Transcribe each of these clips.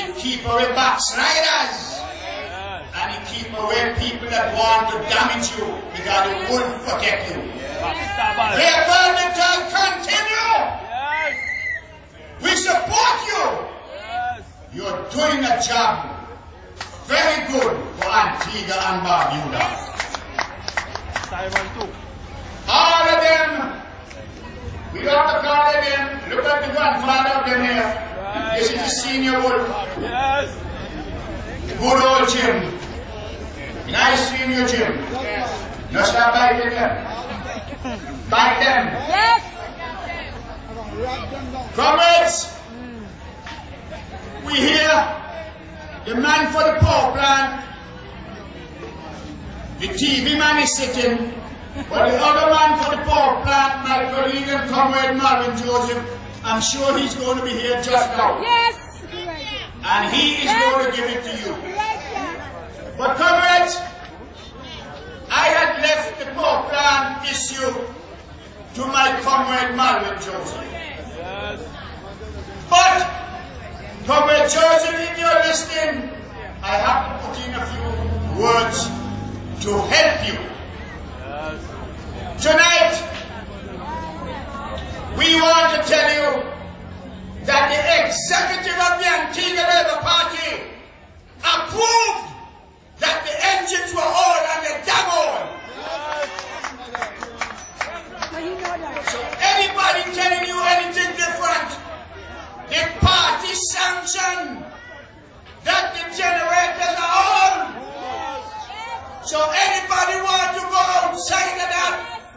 He keep away backsliders. And he keep away people that want to damage you because he won't protect you. Therefore, the time continue. We support you. You're doing a job very good for Antigua and Barbuda. All of them, we don't have to call them. Look at the grandfather of them here. This is the senior wolf. Good old Jim. Nice senior Jim. No stop biting them. Bite them. Yes. Comrades, we hear the man for the power plant. The TV man is sitting, but the other man for the power plant, my colleague and comrade Marvin Joseph, I'm sure he's going to be here just now. Yes. And he is going to give it to you. But comrades, I had left the power plant issue to my comrade Marvin Joseph. But, comrade Joseph, if you're listening, I have to put in a few words to help you. Tonight, we want to tell you that the executive of the Antigua Labour Party approved that the engines were old and the dam old. So anybody telling you anything different, the party sanctioned that the generators are old. So anybody want to go outside of that,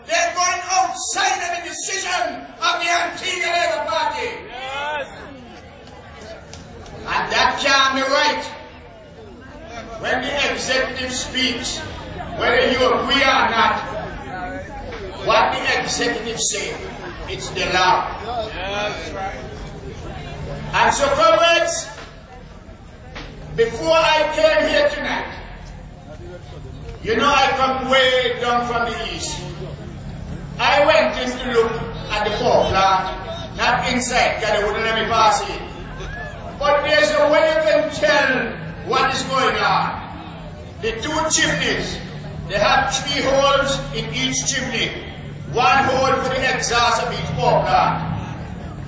they're going outside of the decision of the Antigua Labour Party. And that can't be right. When the executive speaks, whether you agree or not, what the executive say, it's the law. And so, comrades, before I came here tonight, you know I come way down from the east. I went in to look at the power plant, not inside, because they wouldn't let me pass it. But there's a way you can tell what is going on. The two chimneys, they have 3 holes in each chimney. 1 hole for the exhaust of each power plant.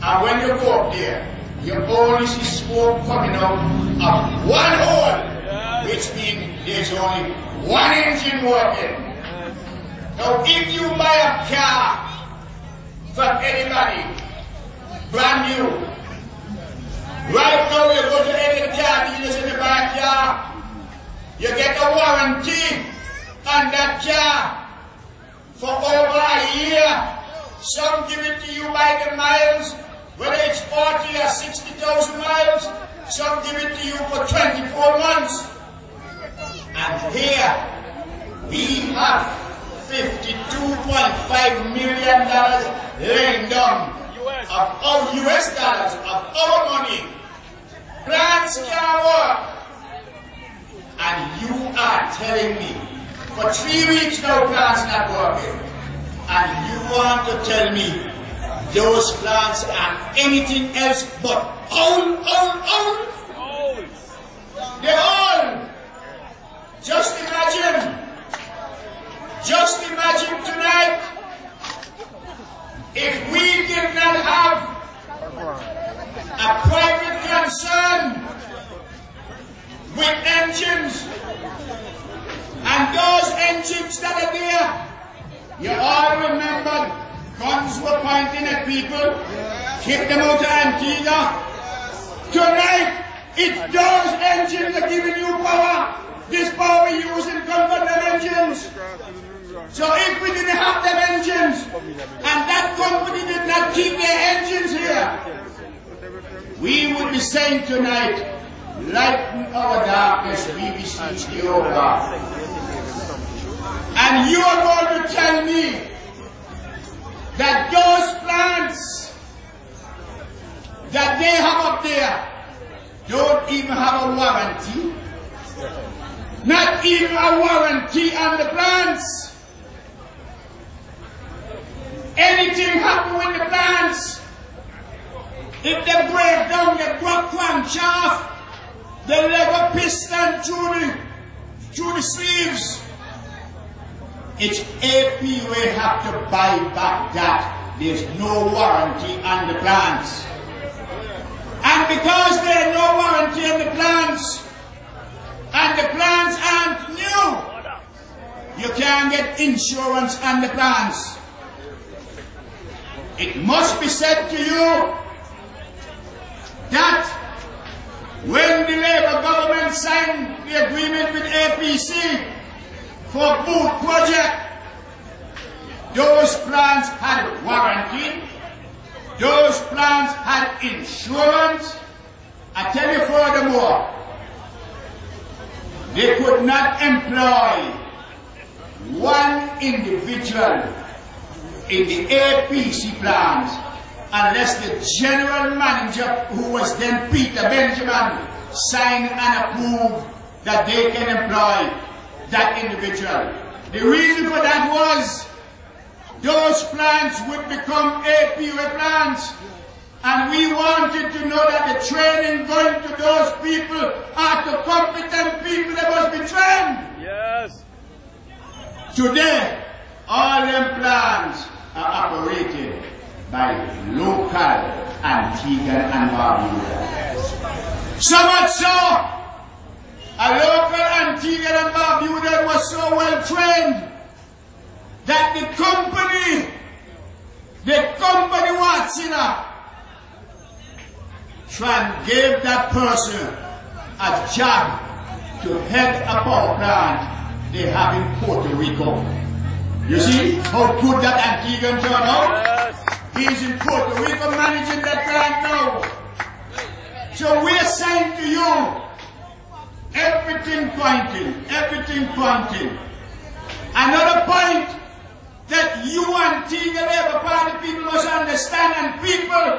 And when you go up there, you only see smoke coming out of 1 hole, which means there's only 1 engine working. Now, if you buy a car from anybody, brand new, right now you go to any car dealers in the backyard, you get a warranty on that car for over a year. Some give it to you by the miles, whether it's 40 or 60,000 miles. Some give it to you for 24 months. And here we have $52.5 million laying down of our US dollars, of our money. Plants can't work. And you are telling me, for 3 weeks now plants not working. And you want to tell me those plants are anything else but old. They're old. Just imagine tonight, if we did not have a private concern with engines, and those engines that are there, you all remember guns were pointing at people, kick them out of Antigua. Tonight, it's those engines that are giving you power. This power we use in comfort them engines. So if we didn't have them engines, and that company did not keep their engines here, we would be saying tonight, lighten our darkness, we beseech thee, O God. And you are going to tell me that those plants that they have up there don't even have a warranty? Not even a warranty on the plants. Anything happen with the plants, if they break down, they broke crankshaft, They lever piston through the sleeves. It's AP we have to buy back that. There's no warranty on the plants. And because there's no warranty on the plants, and the plants aren't new, you can't get insurance on the plants. It must be said to you that when the Labour government signed the agreement with APC for boot project, those plants had warranty, those plants had insurance. I tell you furthermore, they could not employ one individual in the APC plants unless the general manager, who was then Peter Benjamin, signed and approved that they can employ that individual. The reason for that was those plants would become APUA plants, and we wanted to know that the training going to those people are to competent people that must be trained. Yes. Today, all them plants are operated by local Antiguan and Barbuda. So much so, a local Antiguan and Barbuda was so well trained that the company Watsina, gave that person a job to head a power plant they have in Puerto Rico. You see how good that Antiguan turned out? He's in Puerto Rico managing that plant now. So we're saying to you, everything pointing. Another point that you Antigua Labour Party people must understand, and people,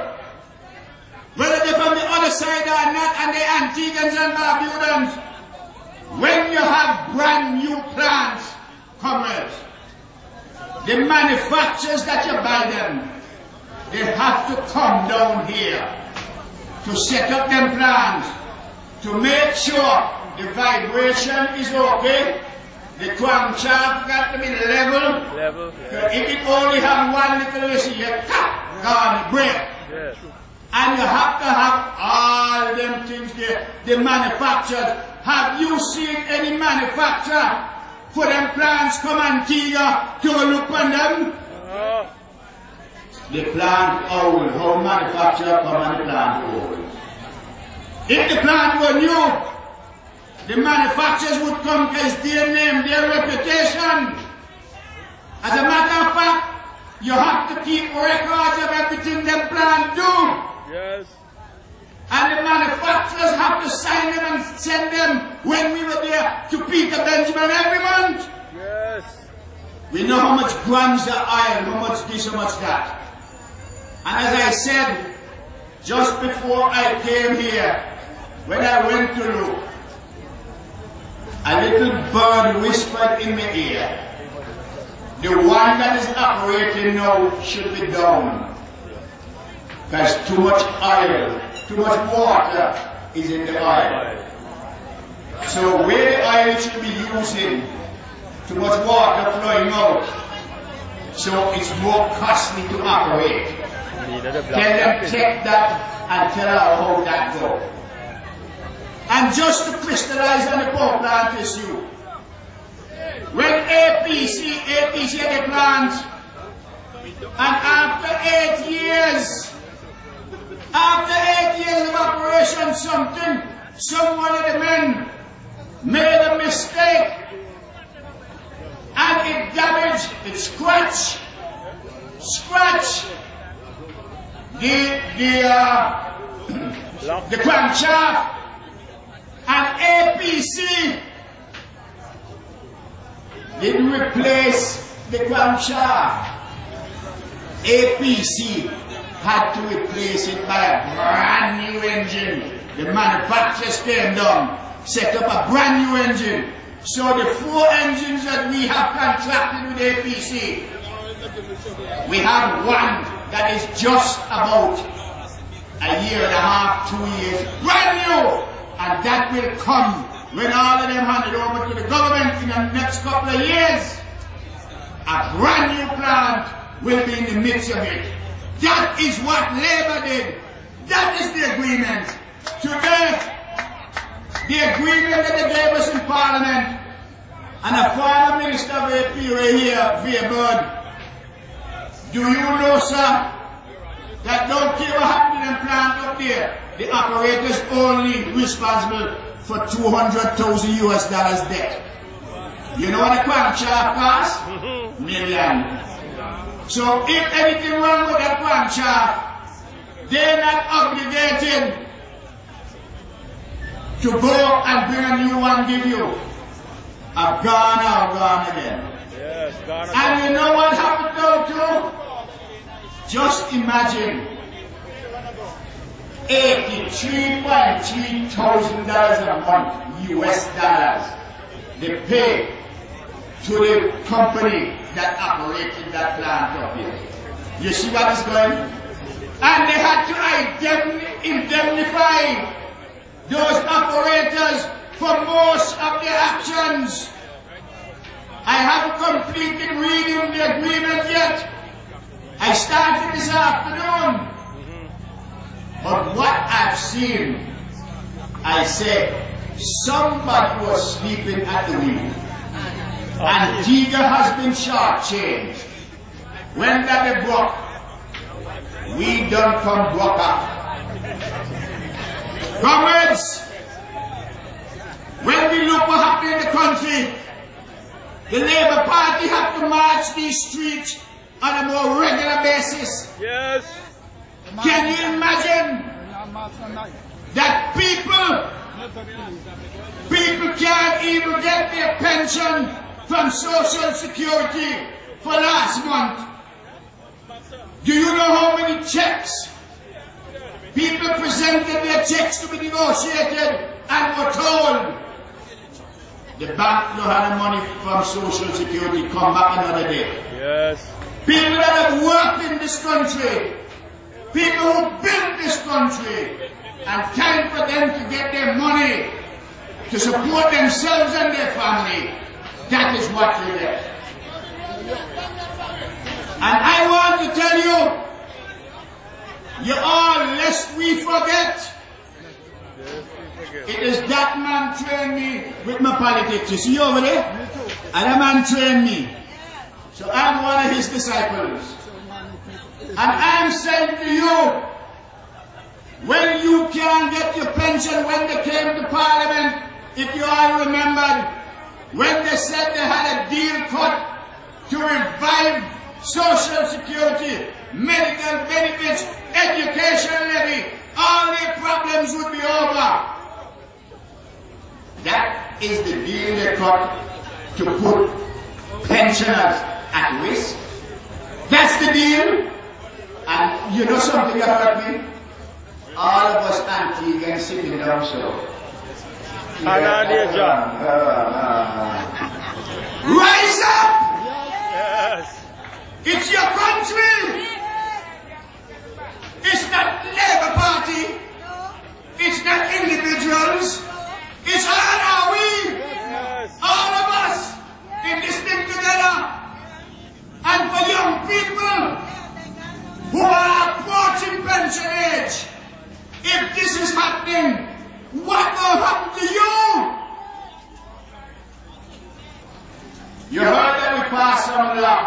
whether they're from the other side or not, and the Antiguans and Barbudans, when you have brand new plants, comrades, the manufacturers that you buy them, they have to come down here to set up them plants, to make sure the vibration is okay, the crankshaft got to be level. Yeah. If it only have one little issue, you gone, break. Yeah. And you have to have all them things there. The manufacturers, have you seen any manufacturer for them plants come Antigua to look on them? The plant old, how manufacturer come and the plant old. If the plant were new, the manufacturers would come because their name, their reputation. As a matter of fact, you have to keep records of everything them plant do. Yes. And the manufacturers have to sign them and send them, when we were there, to Peter Benjamin every month. Yes. We know how much grams of iron, how much this, how much that. And as I said, just before I came here, when I went to look, a little bird whispered in my ear, the one that is operating now should be down. Because too much oil, too much water is in the oil. So where the oil should be using, too much water flowing out. So it's more costly to operate. Tell them take that and tell her how that goes. And just to crystallize on the power plant issue, when APC had a plant, and after 8 years of operation, someone of the men made a mistake, and it damaged, it scratched the crankshaft. And APC didn't replace the crankshaft. APC had to replace it by a brand new engine. The manufacturers came down, set up a brand new engine. So the 4 engines that we have contracted with APC, we have one that is just about a year and a half, 2 years, brand new. And that will come when all of them handed over to the government in the next couple of years. A brand new plant will be in the midst of it. That is what Labour did. That is the agreement. Today, the agreement that they gave us in Parliament, and the former Minister of AP right here, Yearwood, do you know, sir, that don't care what happened to them plant up there, the operator's only responsible for $200,000 US debt. You know what the crankshaft costs? $1 million. So if anything wrong with that crankshaft, they're not obligated to go and bring a new one, give you a gone again. Yes, and you know what happened though too? Just imagine $83.3 thousand a month US dollars they pay to the company that operated that plant up here. You see what is going on? And they had to indemnify those operators for most of their actions. I haven't completed reading the agreement yet. I started this afternoon. But what I've seen, I said, somebody was sleeping at the wheel. Antigua has been shortchanged. When that they broke, we don't come broke up. Comrades, when we look what happened in the country, the Labour Party have to march these streets on a more regular basis. Yes. Can you imagine that people can't even get their pension from Social Security for last month? Do you know how many checks people presented their checks to be negotiated and were told the bank don't have the money from Social Security, come back another day? Yes. People that have worked in this country, people who built this country, and time for them to get their money to support themselves and their family. That is what you get. And I want to tell you all, lest we forget, it is that man trained me with my politics. You see over there? And that man trained me. So I'm one of his disciples. And I'm saying to you, when you can't get your pension, when they came to Parliament, if you all remembered, when they said they had a deal cut to revive Social Security, medical benefits, education levy, all their problems would be over. That is the deal they cut to put pensioners at risk. That's the deal. And you know something about me? All of us Antiguans sitting down so. Rise up! Yes. It's your country! It's not Labour Party. It's not individuals. It's all are we. Yes. All of us in this thing together. And for young people who are approaching pension age, if this is happening, what will happen to you? You heard that we passed some law